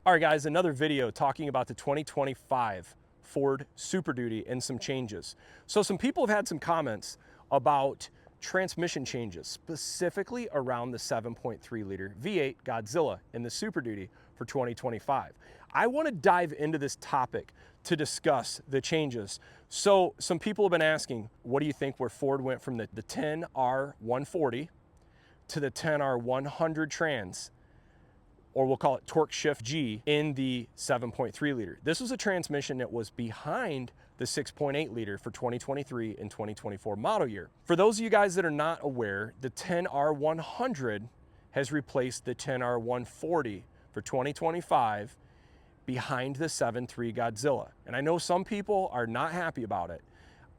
All right, guys, another video talking about the 2025 Ford Super Duty and some changes. So some people have had some comments about transmission changes, specifically around the 7.3 liter V8 Godzilla in the Super Duty for 2025. I want to dive into this topic to discuss the changes. So some people have been asking, what do you think where Ford went from the 10R140 to the 10R100 trans, or we'll call it torque shift G, in the 7.3 liter. This was a transmission that was behind the 6.8 liter for 2023 and 2024 model year. For those of you guys that are not aware, the 10R100 has replaced the 10R140 for 2025 behind the 7.3 Godzilla. And I know some people are not happy about it.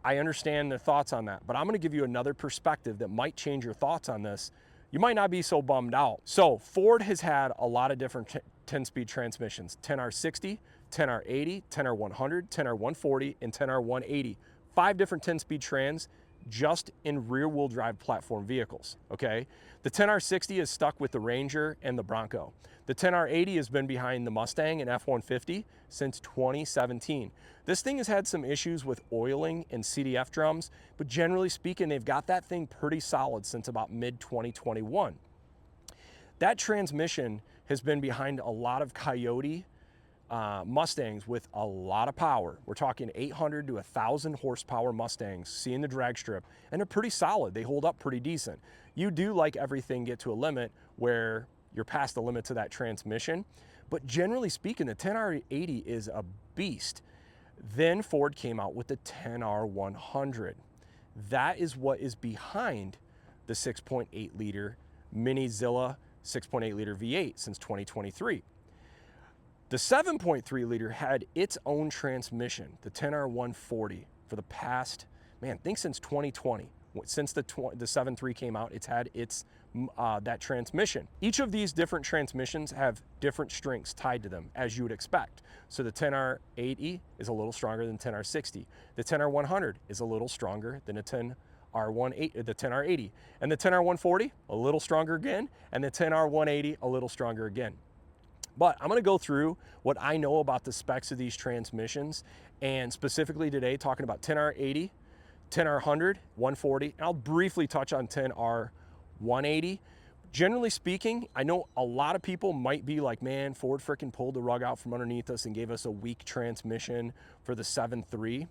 I understand their thoughts on that, but I'm gonna give you another perspective that might change your thoughts on this. You might not be so bummed out. So Ford has had a lot of different 10-speed transmissions: 10R60, 10R80, 10R100, 10R140, and 10R180. 5 different 10-speed trans just in rear-wheel drive platform vehicles, okay? The 10R60 is stuck with the Ranger and the Bronco. The 10R80 has been behind the Mustang and F-150 since 2017. This thing has had some issues with oiling and CDF drums, but generally speaking, they've got that thing pretty solid since about mid-2021. That transmission has been behind a lot of Coyote Mustangs with a lot of power. We're talking 800 to 1,000 horsepower Mustangs, seeing the drag strip, and they're pretty solid. They hold up pretty decent. You do, like everything, get to a limit where you're past the limits of that transmission, but generally speaking, the 10R80 is a beast. Then Ford came out with the 10R100. That is what is behind the 6.8 liter Minizilla 6.8 liter V8 since 2023. The 7.3 liter had its own transmission, the 10R140, for the past, man, I think since 2020. Since the 7.3 came out, it's had its that transmission. Each of these different transmissions have different strengths tied to them, as you would expect. So the 10R80 is a little stronger than 10R60. The 10R100 is a little stronger than the 10R80. And the 10R140, a little stronger again, and the 10R180, a little stronger again. But I'm gonna go through what I know about the specs of these transmissions, and specifically today talking about 10R80, 10R100, 140, and I'll briefly touch on 10R180. Generally speaking, I know a lot of people might be like, man, Ford frickin' pulled the rug out from underneath us and gave us a weak transmission for the 7.3.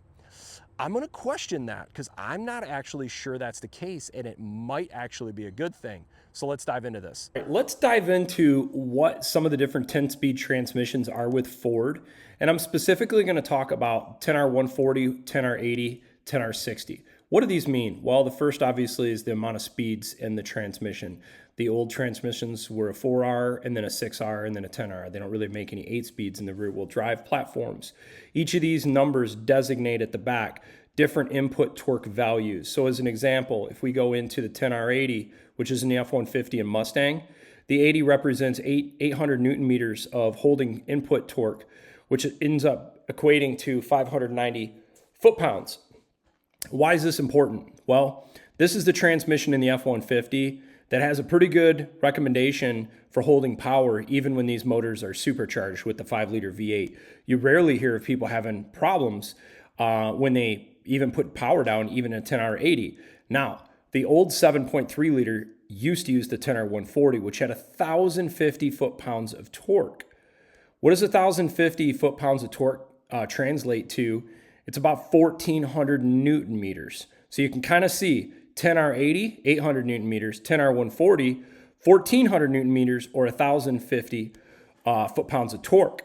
I'm gonna question that because I'm not actually sure that's the case, and it might actually be a good thing. So let's dive into this. All right, let's dive into what some of the different 10-speed transmissions are with Ford. And I'm specifically gonna talk about 10R140, 10R80, 10R60. What do these mean? Well, the first obviously is the amount of speeds in the transmission. The old transmissions were a 4R and then a 6R and then a 10R. They don't really make any 8 speeds in the rear wheel drive platforms. Each of these numbers designate at the back different input torque values. So as an example, if we go into the 10R80, which is in the F-150 and Mustang, the 80 represents 800 Newton meters of holding input torque, which ends up equating to 590 foot-pounds. Why is this important? Well, this is the transmission in the F-150 that has a pretty good recommendation for holding power even when these motors are supercharged with the 5-liter V8. You rarely hear of people having problems when they even put power down, even in a 10R80. Now, the old 7.3 liter used to use the 10R140, which had 1,050 foot-pounds of torque. What does 1,050 foot-pounds of torque translate to? It's about 1,400 Newton meters. So you can kind of see 10R80, 800 Newton meters, 10R140, 1,400 Newton meters, or 1,050 foot-pounds of torque.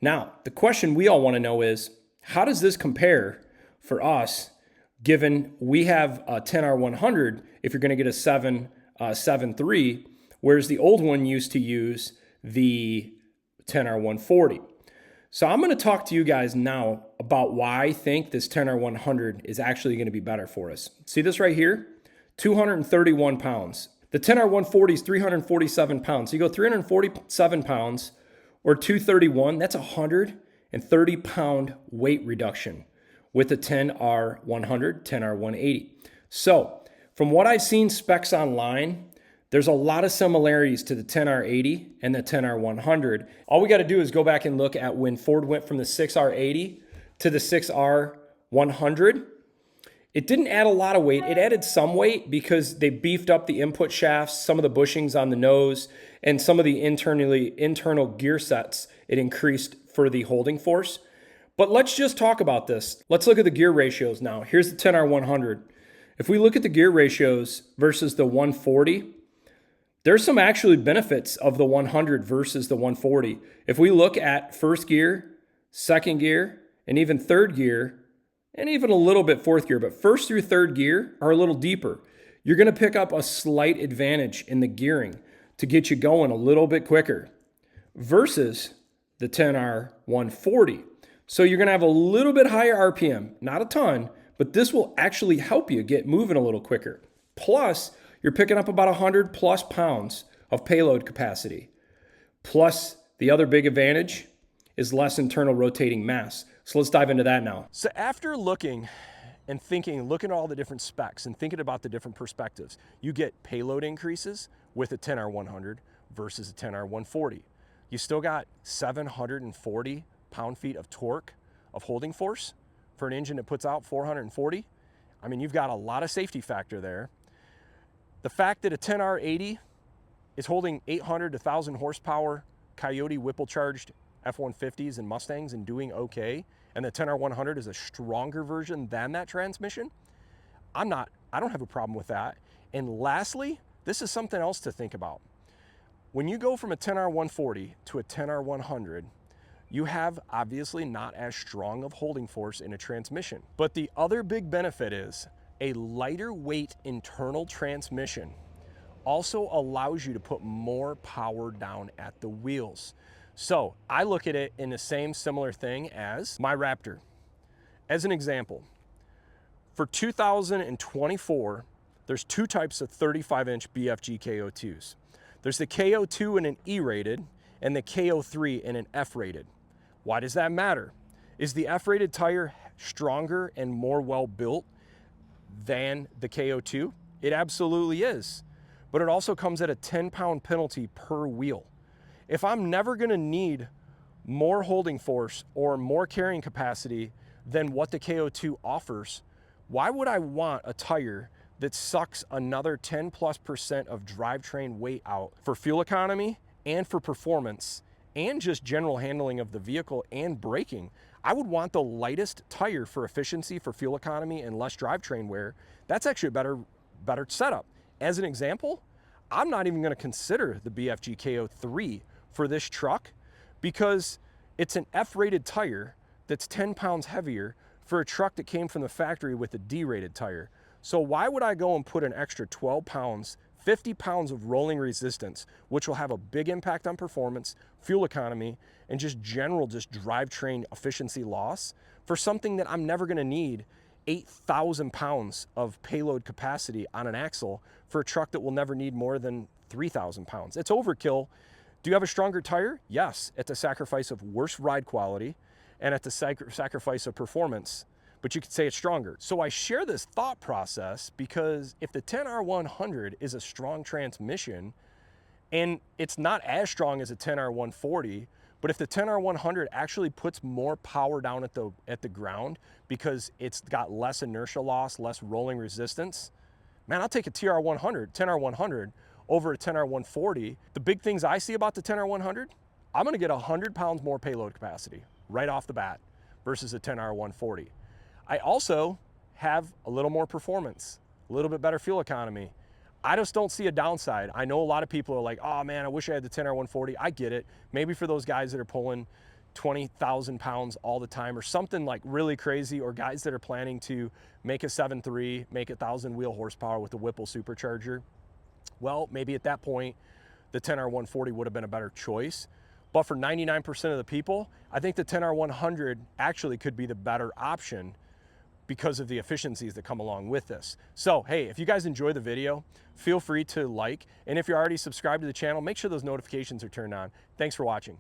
Now, the question we all want to know is, how does this compare for us, given we have a 10R100 if you're going to get a 7.3, whereas the old one used to use the 10R140. So I'm going to talk to you guys now about why I think this 10R100 is actually going to be better for us. See this right here? 231 pounds. The 10R140 is 347 pounds. So you go 347 pounds or 231, that's a 130 pound weight reduction with the 10R100, 10R180. So from what I've seen specs online, There's a lot of similarities to the 10R80 and the 10R100. All we got to do is go back and look at when Ford went from the 6R80 to the 6R100. It didn't add a lot of weight. It added some weight because they beefed up the input shafts, some of the bushings on the nose, and some of the internal gear sets. It increased for the holding force. But let's just talk about this. Let's look at the gear ratios now. Here's the 10R100. If we look at the gear ratios versus the 140, there's some actually benefits of the 100 versus the 140. If we look at first gear, second gear, and even third gear, and even a little bit fourth gear, but first through third gear are a little deeper. You're going to pick up a slight advantage in the gearing to get you going a little bit quicker versus the 10R140. So you're going to have a little bit higher RPM, not a ton, but this will actually help you get moving a little quicker. Plus, you're picking up about 100 plus pounds of payload capacity. Plus, the other big advantage is less internal rotating mass. So let's dive into that now. So after looking and thinking, looking at all the different specs and thinking about the different perspectives, you get payload increases with a 10R100 versus a 10R140. You still got 740 pound-feet of torque of holding force for an engine that puts out 440. I mean, you've got a lot of safety factor there. The fact that a 10R80 is holding 800 to 1,000 horsepower Coyote Whipple-charged F-150s and Mustangs and doing okay, and the 10R100 is a stronger version than that transmission, I don't have a problem with that. And lastly, this is something else to think about. When you go from a 10R140 to a 10R100, you have obviously not as strong of holding force in a transmission. But the other big benefit is a lighter weight internal transmission also allows you to put more power down at the wheels. So I look at it in the same similar thing as my Raptor. As an example, for 2024, there's two types of 35-inch BFG KO2s. There's the KO2 in an E-rated and the KO3 in an F-rated. Why does that matter? Is the F-rated tire stronger and more well-built than the KO2? It absolutely is. But it also comes at a 10-pound penalty per wheel. If I'm never gonna need more holding force or more carrying capacity than what the KO2 offers, why would I want a tire that sucks another 10+% of drivetrain weight out for fuel economy and for performance and just general handling of the vehicle and braking? I would want the lightest tire for efficiency, for fuel economy, and less drivetrain wear. That's actually a better setup. As an example, I'm not even gonna consider the BFG KO3 for this truck because it's an F-rated tire that's 10 pounds heavier for a truck that came from the factory with a D-rated tire. So why would I go and put an extra 12 pounds, 50 pounds of rolling resistance, which will have a big impact on performance, fuel economy, and just general drivetrain efficiency loss for something that I'm never gonna need 8,000 pounds of payload capacity on an axle for a truck that will never need more than 3,000 pounds. It's overkill. Do you have a stronger tire? Yes, at the sacrifice of worse ride quality and at the sacrifice of performance, but you could say it's stronger. So I share this thought process because if the 10R100 is a strong transmission and it's not as strong as a 10R140, but if the 10R100 actually puts more power down at the ground because it's got less inertia loss, less rolling resistance, man, I'll take a 10R100 over a 10R140. The big things I see about the 10R100, I'm gonna get 100 pounds more payload capacity right off the bat versus a 10R140. I also have a little more performance, a little bit better fuel economy. I just don't see a downside. I know a lot of people are like, oh man, I wish I had the 10R140. I get it. Maybe for those guys that are pulling 20,000 pounds all the time or something like really crazy, or guys that are planning to make a 7.3, make 1,000 wheel horsepower with a Whipple supercharger. Well, maybe at that point, the 10R140 would have been a better choice. But for 99% of the people, I think the 10R100 actually could be the better option because of the efficiencies that come along with this. So, hey, if you guys enjoy the video, feel free to like, and if you're already subscribed to the channel, make sure those notifications are turned on. Thanks for watching.